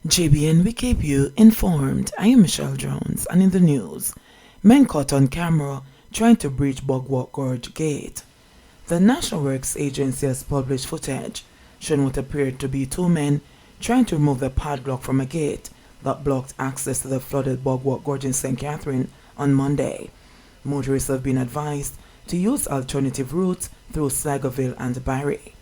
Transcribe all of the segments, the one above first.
JBN, we keep you informed. I am Michelle Jones, and in the news, men caught on camera trying to breach Bogwalk Gorge Gate. The National Works Agency has published footage showing what appeared to be two men trying to remove the padlock from a gate that blocked access to the flooded Bogwalk Gorge in St. Catherine on Monday. Motorists have been advised to use alternative routes through Sligoville and Barry.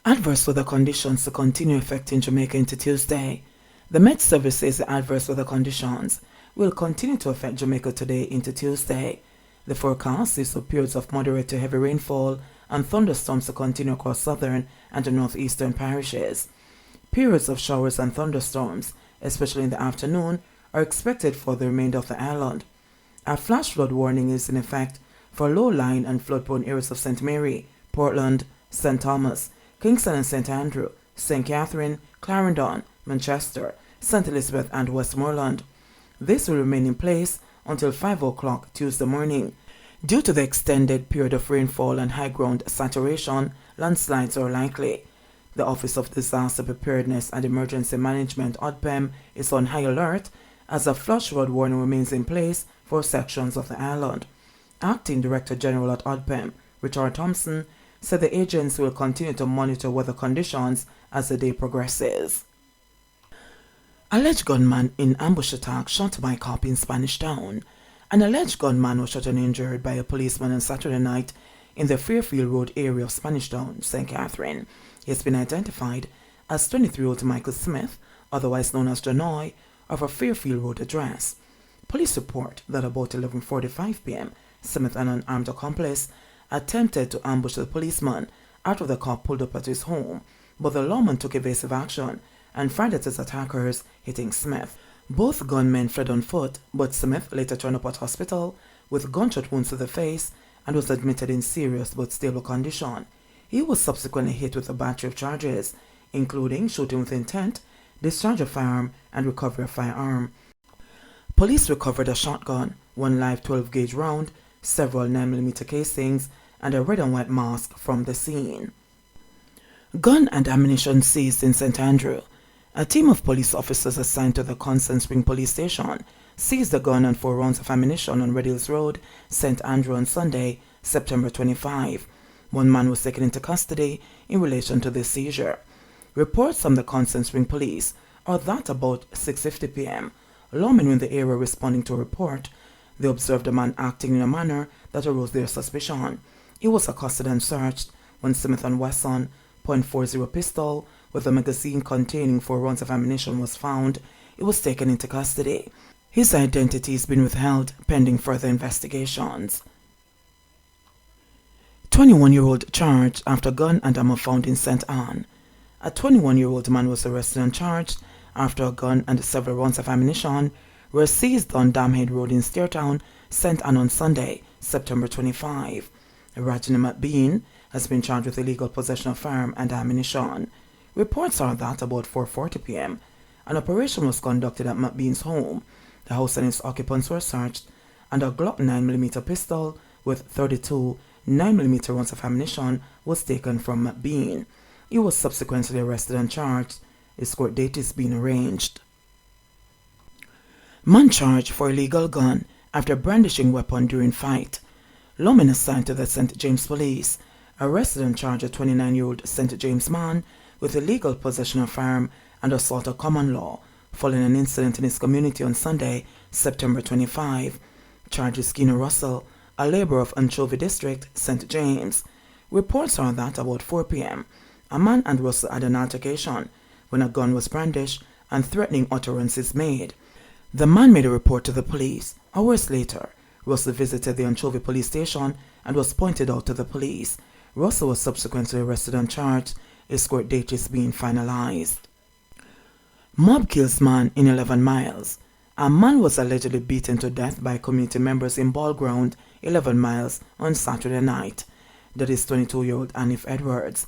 Adverse weather conditions to continue affecting Jamaica into Tuesday. The Met Service says the adverse weather conditions will continue to affect Jamaica today into Tuesday. The forecast is for periods of moderate to heavy rainfall and thunderstorms to continue across southern and the northeastern parishes. Periods of showers and thunderstorms, especially in the afternoon, are expected for the remainder of the island. A flash flood warning is in effect for low-lying and flood-prone areas of St. Mary, Portland, St. Thomas, Kingston and St. Andrew, St. Catherine, Clarendon, Manchester, St. Elizabeth and Westmoreland. This will remain in place until 5 o'clock Tuesday morning. Due to the extended period of rainfall and high ground saturation, landslides are likely. The Office of Disaster Preparedness and Emergency Management (ODPEM) is on high alert as a flash flood warning remains in place for sections of the island. Acting Director General at ODPEM, Richard Thompson, said the agency will continue to monitor weather conditions as the day progresses. Alleged gunman in ambush attack shot by cop in Spanish Town. An alleged gunman was shot and injured by a policeman on Saturday night in the Fairfield Road area of Spanish Town, St. Catherine. He has been identified as 23-year-old Michael Smith, otherwise known as Janoy, of a Fairfield Road address. Police report that about 11:45 p.m., Smith and an armed accomplice attempted to ambush the policeman after the cop pulled up at his home, but the lawman took evasive action and fired at his attackers, hitting Smith. Both gunmen fled on foot, but Smith later turned up at hospital with gunshot wounds to the face and was admitted in serious but stable condition. He was subsequently hit with a battery of charges, including shooting with intent, discharge of firearm, and recovery of firearm. Police recovered a shotgun, one live 12-gauge round, several 9mm casings, and a red and white mask from the scene. Gun and ammunition seized in St. Andrew. A team of police officers assigned to the Constant Spring Police Station seized a gun and 4 rounds of ammunition on Red Hills Road, St. Andrew on Sunday, September 25. One man was taken into custody in relation to this seizure. Reports from the Constant Spring Police are that about 6:50 p.m., lawmen in the area responding to a report, they observed a man acting in a manner that aroused their suspicion. He was accosted and searched when Smith & Wesson .40 pistol with a magazine containing 4 rounds of ammunition was found. He was taken into custody. His identity has been withheld pending further investigations. 21-year-old charged after gun and ammo found in St. Anne. A 21-year-old man was arrested and charged after a gun and several rounds of ammunition were seized on Damhead Road in Steertown, St. Anne on Sunday, September 25. Rajina McBean has been charged with illegal possession of firearm and ammunition. Reports are that about 4:40 p.m., an operation was conducted at McBean's home. The house and its occupants were searched, and a Glock 9mm pistol with 32 9mm rounds of ammunition was taken from McBean. He was subsequently arrested and charged. His court date is being arranged. Man charged for illegal gun after brandishing weapon during fight. Lawmen assigned to the St. James Police arrested and charged a 29-year-old St. James man with illegal possession of firearm and assault of common law following an incident in his community on Sunday, September 25. Charges Skinner Russell, a laborer of Anchovy District, St. James. Reports are that about 4 p.m., a man and Russell had an altercation when a gun was brandished and threatening utterances made. The man made a report to the police. Hours later, Russell visited the Anchovy police station and was pointed out to the police. Russell was subsequently arrested and charged. His court date is being finalized. Mob kills man in 11 miles. A man was allegedly beaten to death by community members in Ball Ground, 11 miles, on Saturday night. That is 22-year-old Anif Edwards.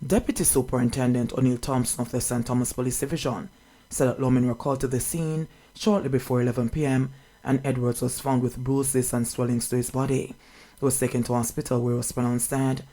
Deputy Superintendent O'Neill Thompson of the St. Thomas Police Division said that lawmen were called to the scene shortly before 11 p.m. and Edwards was found with bruises and swellings to his body. He was taken to hospital where he was pronounced dead.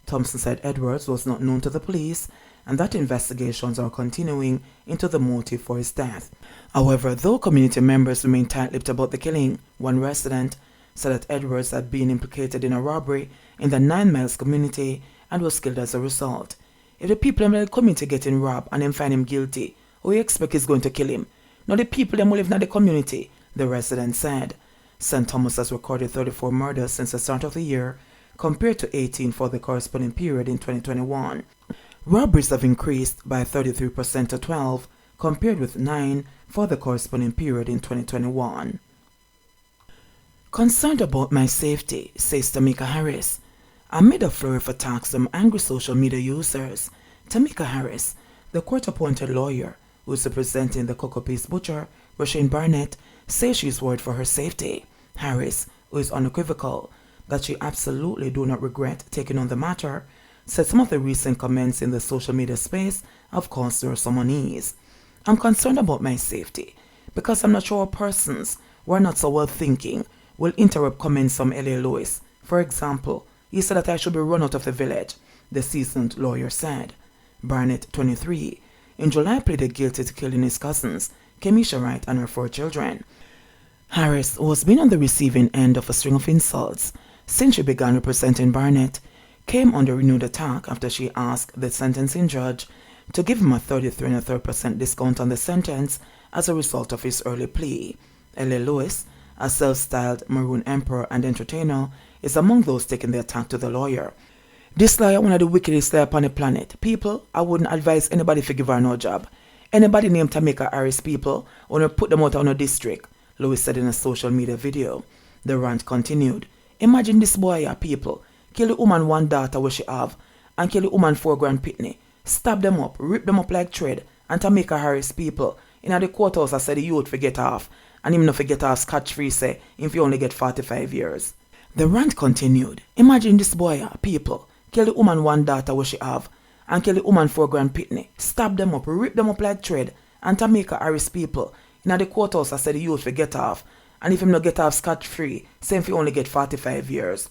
Thompson said Edwards was not known to the police and that investigations are continuing into the motive for his death. However, though community members remain tight-lipped about the killing, one resident said that Edwards had been implicated in a robbery in the 9 Miles community and was killed as a result. If the people in the community getting robbed and then find him guilty, who you expect is going to kill him? Not the people who live in the community, the resident said. St. Thomas has recorded 34 murders since the start of the year, compared to 18 for the corresponding period in 2021. Robberies have increased by 33% to 12, compared with 9 for the corresponding period in 2021. Concerned about my safety, says Tamika Harris. Amid a flurry of attacks from angry social media users, Tamika Harris, the court-appointed lawyer who is representing the Cocoa Peace butcher, Roshane Barnett, says she is worried for her safety. Harris, who is unequivocal that she absolutely do not regret taking on the matter, said some of the recent comments in the social media space have caused her some unease. I'm concerned about my safety because I'm not sure persons who are not so well thinking will interrupt comments from L.A. Lewis. For example, he said that I should be run out of the village, the seasoned lawyer said. Barnett, 23, in July pleaded guilty to killing his cousins, Kemisha Wright and her 4 children. Harris, who has been on the receiving end of a string of insults since she began representing Barnett, came under renewed attack after she asked the sentencing judge to give him a 33 1/3% discount on the sentence as a result of his early plea. L.A. Lewis, a self-styled maroon emperor and entertainer, is among those taking the attack to the lawyer. This lawyer one of the wickedest lawyer upon the planet. People, I wouldn't advise anybody to give her no job. Anybody named Tamika Harris people, wanna put them out on a district, Lewis said in a social media video. The rant continued. Imagine this boy here, people. Kill the woman 1 daughter where she have, and kill the woman 4 grand pitney. Stab them up, rip them up like thread, and Tamika Harris people. In the courthouse I said the youth forget off, and him no forget off scotch-free say, if you only get 45 years. The rant continued. Imagine this boy here, people. Kill the woman 1 daughter where she have, and kill the woman 4 grand pitney. Stab them up, rip them up like thread, and Tamika Harris people. In the courthouse I said the youth forget off, and if him no get off scotch-free, say if you only get 45 years.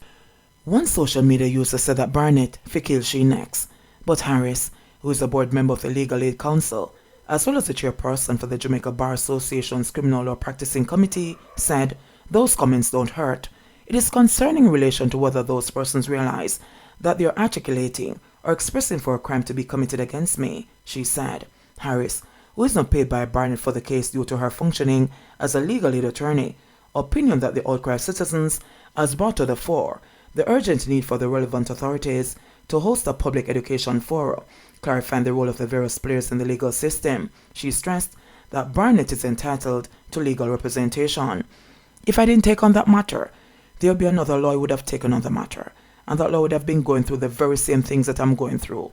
One social media user said that Barnett fi kill she next, but Harris, who is a board member of the Legal Aid Council, as well as the chairperson for the Jamaica Bar Association's Criminal Law Practicing Committee, said those comments don't hurt. It is concerning in relation to whether those persons realize that they are articulating or expressing for a crime to be committed against me, she said. Harris, who is not paid by Barnett for the case due to her functioning as a legal aid attorney, opinion that the outcry of citizens has brought to the fore the urgent need for the relevant authorities to host a public education forum, clarifying the role of the various players in the legal system. She stressed that Barnett is entitled to legal representation. If I didn't take on that matter, there would be another lawyer who would have taken on the matter, and that lawyer would have been going through the very same things that I'm going through.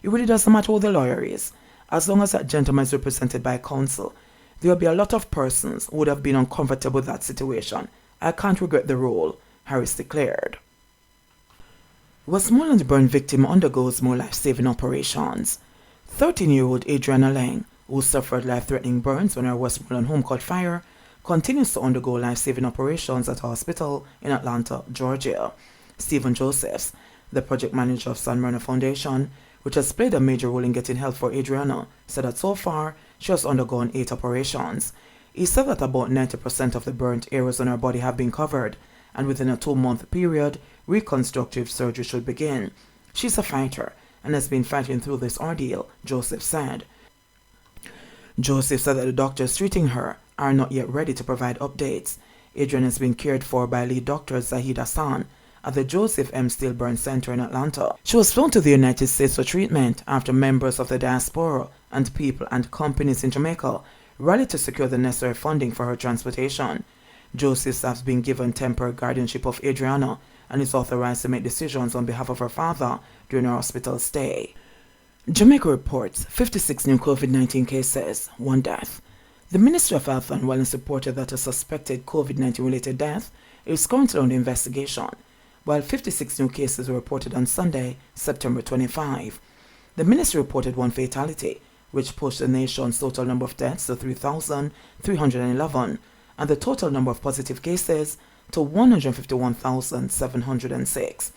It really doesn't matter who the lawyer is. As long as that gentleman is represented by counsel, there will be a lot of persons who would have been uncomfortable with that situation. I can't regret the role, Harris declared. Westmoreland burn victim undergoes more life-saving operations. 13-year-old Adriana Lang, who suffered life-threatening burns when her Westmoreland home caught fire, continues to undergo life-saving operations at a hospital in Atlanta, Georgia. Stephen Josephs, the project manager of San Myrna Foundation, which has played a major role in getting help for Adriana, said that so far she has undergone 8 operations. He said that about 90% of the burnt areas on her body have been covered, and within a 2-month period, reconstructive surgery should begin. She's a fighter and has been fighting through this ordeal, Joseph said. Joseph said that the doctors treating her are not yet ready to provide updates. Adrian has been cared for by lead doctor Zahid Hassan at the Joseph M. Steele Burn Center in Atlanta. She was flown to the United States for treatment after members of the diaspora and people and companies in Jamaica rallied to secure the necessary funding for her transportation. Joseph has been given temporary guardianship of Adriana and is authorized to make decisions on behalf of her father during her hospital stay. Jamaica reports 56 new COVID-19 cases, 1 death. The Ministry of Health and Wellness reported that a suspected COVID-19 related death is currently under investigation, while 56 new cases were reported on Sunday, September 25. The ministry reported 1 fatality, which pushed the nation's total number of deaths to 3,311, and the total number of positive cases to 151,706.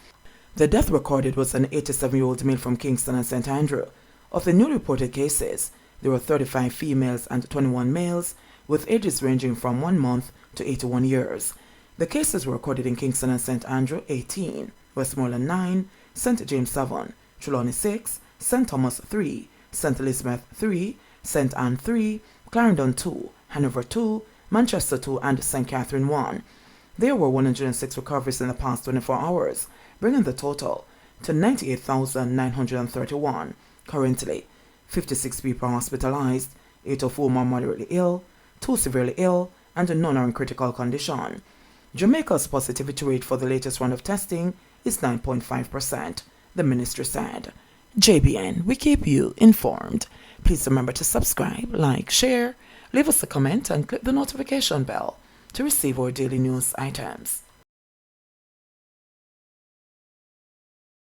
The death recorded was an 87-year-old male from Kingston and St. Andrew, Of the newly reported cases, there were 35 females and 21 males, with ages ranging from 1 month to 81 years. The cases were recorded in Kingston and St. Andrew 18, Westmoreland 9, St. James 7, Trelawney 6, St. Thomas 3, St. Elizabeth 3, St. Anne 3, Clarendon 2, Hanover 2, Manchester 2, and St. Catherine 1. There were 106 recoveries in the past 24 hours, bringing the total to 98,931. Currently, 56 people are hospitalized, 8 of whom are moderately ill, 2 severely ill, and none are in critical condition. Jamaica's positivity rate for the latest round of testing is 9.5%, the ministry said. JBN, we keep you informed. Please remember to subscribe, like, share, leave us a comment, and click the notification bell to receive our daily news items.